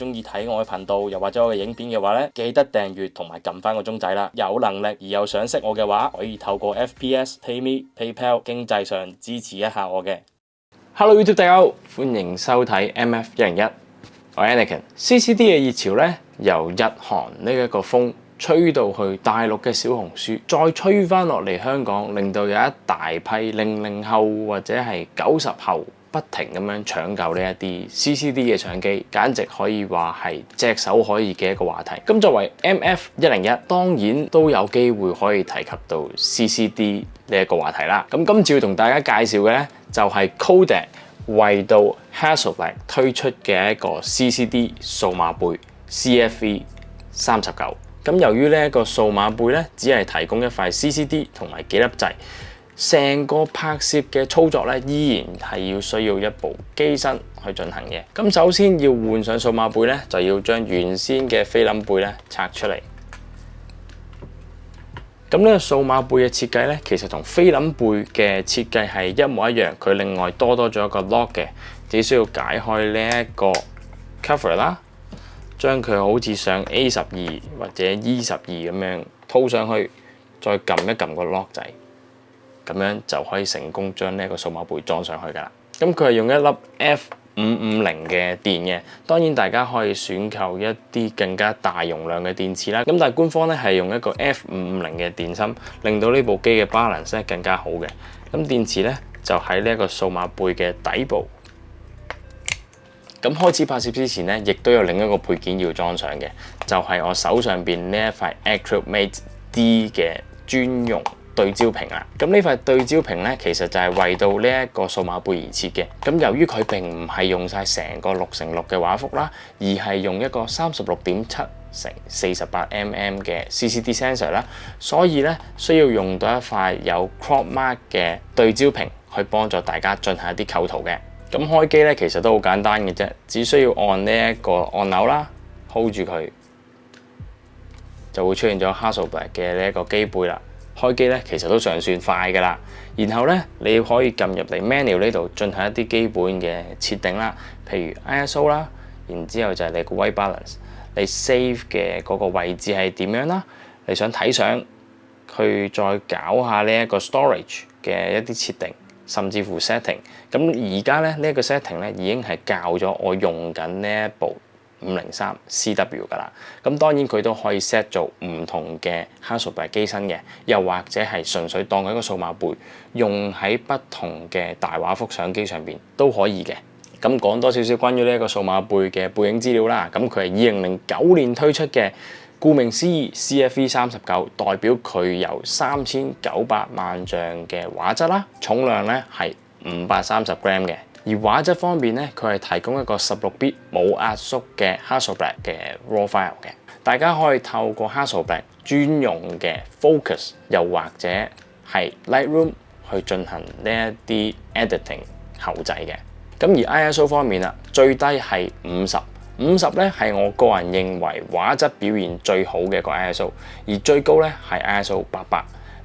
中意睇我嘅頻道，又或者我嘅影片嘅話咧，記得訂閱同埋撳翻個鐘仔啦。有能力而又想識我嘅話，可以透過 FPS、PayMe、PayPal 經濟上支持一下我嘅。Hello YouTube 大家好，歡迎收睇 MF101，我係 Anakin。CCD 嘅熱潮咧，由日韓呢一個風吹到去大陸嘅小紅書，再吹翻落嚟香港，令到有一大批00後或者係90後不停咁樣搶購呢一啲 CCD 嘅相機，簡直可以話係炙手可熱嘅一個話題。咁作為 MF101，當然都有機會可以提及到 CCD 呢一個話題啦。咁今次要同大家介紹嘅咧，就係 Kodak 為到 Hasselblad 推出嘅一個 CCD 數碼背 CFV39。咁由於呢一個數碼背咧，只係提供一塊 CCD 同埋幾粒掣，成個拍攝嘅操作咧，依然係要需要一部機身去進行嘅。咁首先要換上數碼背咧，就要將原先嘅菲林背咧拆出嚟。咁呢個數碼背嘅設計咧，其實同菲林背嘅設計係一模一樣，佢另外多咗一個 lock 嘅，只需要解開呢一個 cover 啦，將佢好似上 A12或者 E12咁樣套上去，再撳一撳個 lock 掣，咁樣就可以成功將呢一個數碼背裝上去㗎啦。咁佢係用一粒 F550嘅電嘅，當然大家可以選購一啲更加大容量嘅電池啦。咁但係官方咧係用一個 F550嘅電芯，令到呢部機嘅 balance 咧更加好嘅。咁電池咧就喺呢一個數碼背嘅底部。咁開始拍攝之前咧，亦都有另一個配件要裝上嘅，就係我手上邊呢一塊 Acrylmate D 嘅專用對焦屏啦。咁呢塊對焦屏咧，其實就係為到呢一個數碼背而設嘅。咁由於佢並唔係用晒成個6:6嘅畫幅啦，而係用一個36.7×48mm 嘅 CCD sensor 啦，所以咧需要用到一塊有 crop mark 嘅對焦屏去幫助大家進行一啲構圖嘅。咁開機咧其實都好簡單嘅啫，只需要按呢一個按鈕啦 ，hold 住佢，就會出現咗 Hasselblad 嘅呢一個機背啦。開機咧其實都尚算快㗎啦，然後咧你可以撳入嚟 menu 呢度進行一啲基本嘅設定啦，譬如 ISO 啦，然之後就係你個 white balance， 你 save 嘅嗰個位置係點樣啦，你想睇相，去再搞下呢一個 storage 嘅一啲設定，甚至乎 setting。咁而家咧呢一個 setting 咧已經係教咗我用緊呢一部503 CW 㗎啦，咁當然佢都可以 set 做唔同嘅 Hasselblad 機身嘅，又或者係純粹當佢一個數碼背，用喺不同嘅大畫幅相機上邊都可以嘅。咁講多少少關於呢一個數碼背嘅背影資料啦，咁佢係2009年推出嘅，顧名思義 CFV39，代表佢有3900萬像嘅畫質啦，重量咧係530 gram 嘅。而畫質方面咧，佢係提供一個16bit 冇壓縮嘅 Hasselblad 嘅 RAW file 嘅，大家可以透過 Hasselblad 專用嘅 Focus 又或者係 Lightroom 去進行呢一啲 editing 後製嘅。咁而 ISO 方面啦，最低係50咧係我個人認為畫質表現最好嘅個 ISO， 而最高咧係 ISO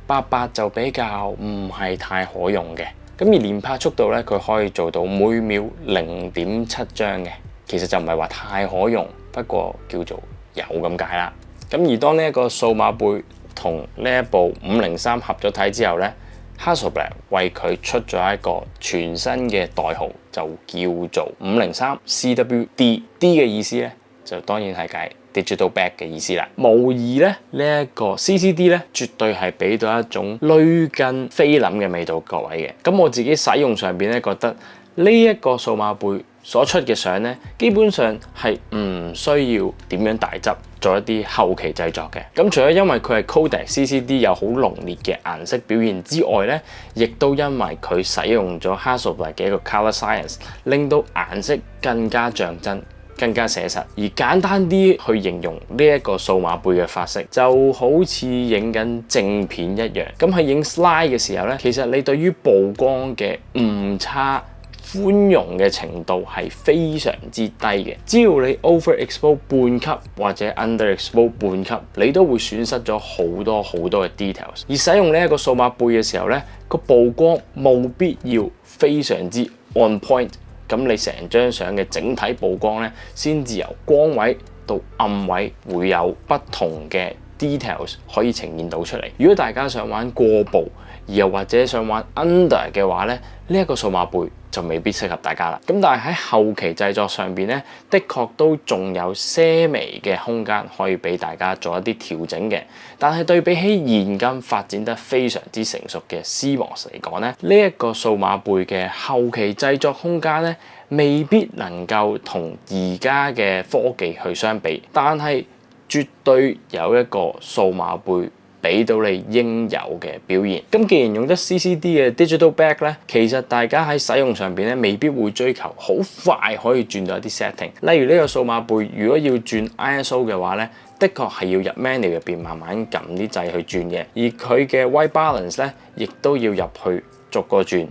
800就比較唔係太可用嘅。咁而連拍速度咧，佢可以做到每秒0.7張嘅，其實就唔係話太可用，不過叫做有咁解啦。咁而當呢一個數碼背同呢一部503合咗體之後咧， Hasselblad 為佢出咗一個全新嘅代號，就叫做503 CWD。D 嘅意思咧，就當然係解Digital back 嘅意思啦，無疑咧呢一個 CCD 咧，絕對係俾到一種類近菲林嘅味道各位嘅。咁我自己使用上邊咧，覺得呢一個數碼背所出嘅相咧，基本上係唔需要點樣大執做一啲後期製作嘅。咁除咗因為佢係 Kodak CCD 有好濃烈嘅顏色表現之外咧，亦都因為佢使用咗 Hasselblad 嘅一個 Color Science， 令到顏色更加像真，更加寫實。而簡單啲去形容呢一個數碼背嘅發色，就好似影緊正片一樣。咁喺影 slide 嘅時候咧，其實你對於曝光嘅誤差寬容嘅程度係非常之低嘅。只要你 overexpose 半級或者 underexpose 半級，你都會損失咗好多嘅 details。而使用呢一個數碼背嘅時候咧，個曝光冇必要非常之 on point。咁你成張相嘅整體曝光咧，先至由光位到暗位會有不同嘅 details 可以呈現到出嚟。如果大家想玩過曝，又或者想玩 under 嘅話咧，呢一個數碼背就未必適合大家啦。咁但係喺後期製作上邊咧，的確都仲有些微嘅空間可以俾大家做一啲調整嘅。但係對比起現今發展得非常之成熟嘅 CMOS 嚟講咧，呢一個數碼背嘅後期製作空間咧，未必能夠同而家嘅科技去相比，但係絕對有一個數碼背俾到你應有嘅表現。咁既然用得 CCD 嘅 digital back 咧，其實大家喺使用上邊咧，未必會追求好快可以轉到一啲 setting。例如呢個數碼背，如果要轉 ISO 嘅話咧，的確係要入 menu 入邊慢慢撳啲掣去轉嘅，而佢嘅 white balance 咧，亦都要入去逐個轉。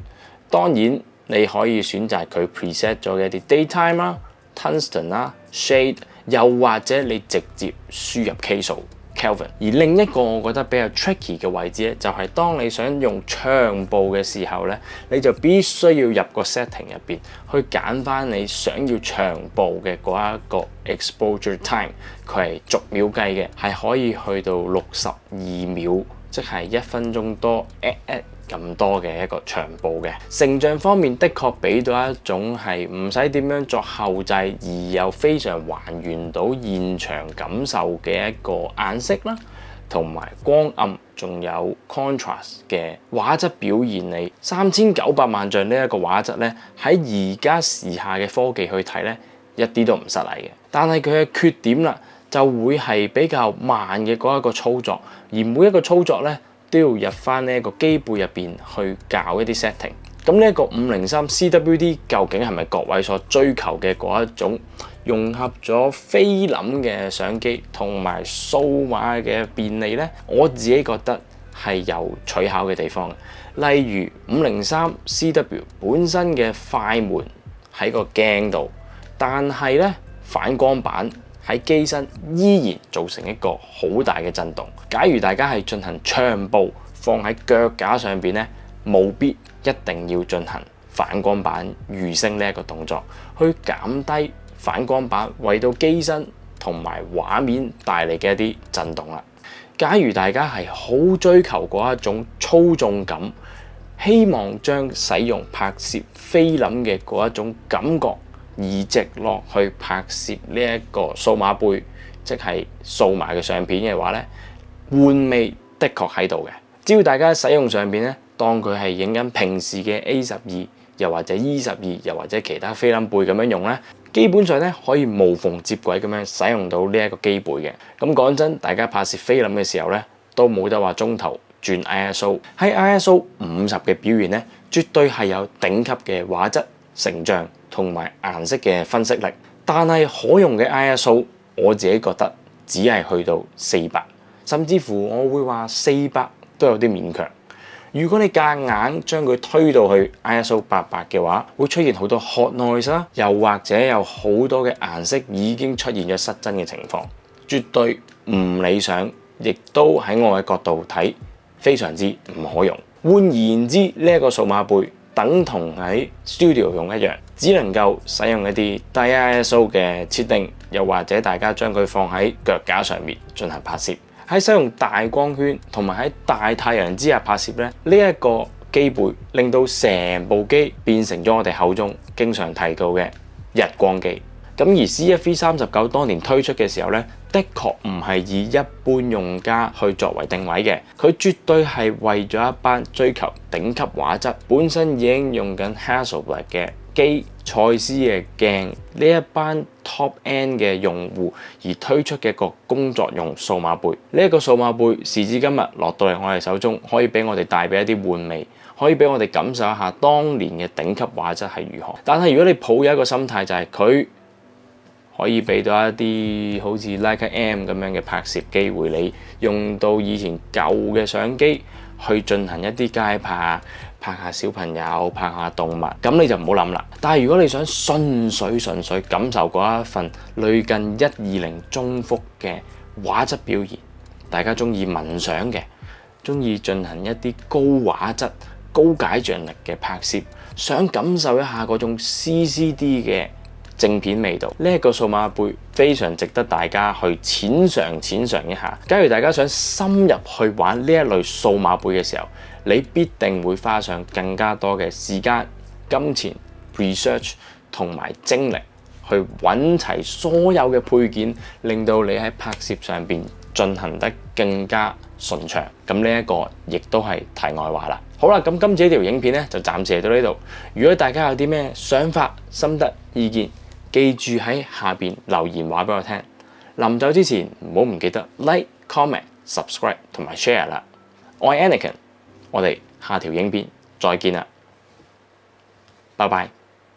當然你可以選擇佢 preset 咗嘅一啲 daytime 啦、tungsten 啦、shade， 又或者你直接輸入 K 數 Kelvin。而另一個我覺得比較 tricky 嘅位置咧，就係當你想用長曝嘅時候咧，你就必須要入個 setting 入邊去揀翻你想要長曝嘅嗰一個 exposure time， 佢係逐秒計嘅，係可以去到62秒，即係1分鐘多咁多嘅一個長曝嘅。成像方面的確俾到一種係唔使點樣作後製，而又非常還原到現場感受嘅一個顏色啦，同埋光暗，仲有 contrast 嘅畫質表現。你3900萬像呢一個畫質咧，喺而家時下嘅科技去睇咧，一啲都唔失禮嘅。但係佢嘅缺點啦，就會係比較慢嘅嗰一個操作，而每一個操作咧，都要入翻呢一個機背入邊去校一啲 setting。咁呢一個503 CWD 究竟係咪各位所追求嘅嗰一種融合咗菲林嘅相機同埋數碼嘅便利呢？我自己覺得係有取巧嘅地方。例如503 CW 本身嘅快門喺個鏡度，但係呢反光板喺機身依然造成一個好大嘅震動。假如大家係進行長曝放喺腳架上邊咧，務必一定要進行反光板預升呢一個動作，去減低反光板為到機身同埋畫面帶嚟嘅一啲震動啦。假如大家係好追求嗰一種操縱感，希望將使用拍攝菲林嘅嗰一種感覺移植落去拍攝呢一個數碼背，即係數碼嘅相片嘅話咧，玩味的確喺度嘅。只要大家使用上邊咧，當佢係影緊平時嘅 A12，又或者 E12，又或者其他菲林背咁樣用咧，基本上咧可以無縫接軌咁樣使用到呢一個機背嘅。咁講真，大家拍攝菲林嘅時候咧，都冇得話中途轉 ISO。喺 ISO 50嘅表現咧，絕對係有頂級嘅畫質、成像同埋顏色嘅分析力，但係可用嘅 ISO 我自己覺得只係去到400，甚至乎我會話400都有啲勉強。如果你夾硬將佢推到去 ISO 800嘅話，會出現好多 hot noise 啦，又或者有好多嘅顏色已經出現咗失真嘅情況，絕對唔理想，亦都喺我嘅角度睇非常之唔可用。換言之，呢一個數碼背等同喺 studio 用一樣，只能夠使用一啲低 ISO 嘅設定，又或者大家將佢放喺腳架上面進行拍攝。喺使用大光圈同埋喺大太陽之下拍攝咧，呢一個機背令到成部機變成咗我哋口中經常提到嘅日光機。咁而 CFV39 當年推出嘅時候咧，的確唔係以一般用家去作為定位嘅，佢絕對係為咗一班追求頂級畫質、本身已經用緊 Hasselblad 嘅機、蔡司嘅鏡呢一班 top end 嘅用戶而推出嘅一個工作用數碼背。呢一個數碼背時至今日落到嚟我哋手中，可以俾我哋帶俾一啲玩味，可以俾我哋感受一下當年嘅頂級畫質係如何。但係如果你抱有一個心態就係佢可以俾到一啲好似 Leica M 咁樣嘅拍攝機會，你用到以前舊嘅相機去進行一啲街拍，拍下小朋友，拍下動物，咁你就唔好諗啦。但係如果你想純粹感受嗰一份類近120中幅嘅畫質表現，大家中意聞相嘅，中意進行一啲高畫質、高高解像力嘅拍攝，想感受一下嗰種 CCD 嘅正片味道，呢一個數碼背非常值得大家去淺嘗一下。假如大家想深入去玩呢一類數碼背嘅時候，你必定會花上更加多嘅時間、金錢、research 同埋精力去揾齊所有嘅配件，令到你喺拍攝上邊進行得更加順暢。咁呢一個亦都係題外話啦。好啦，咁今次呢條影片咧就暫時嚟到呢度。如果大家有啲咩想法、心得、意見，記住喺下邊留言話俾我聽。臨走之前唔記得 like、comment、subscribe 同埋 share 啦。我係 Anakin，我哋下條影片再見啦，拜拜。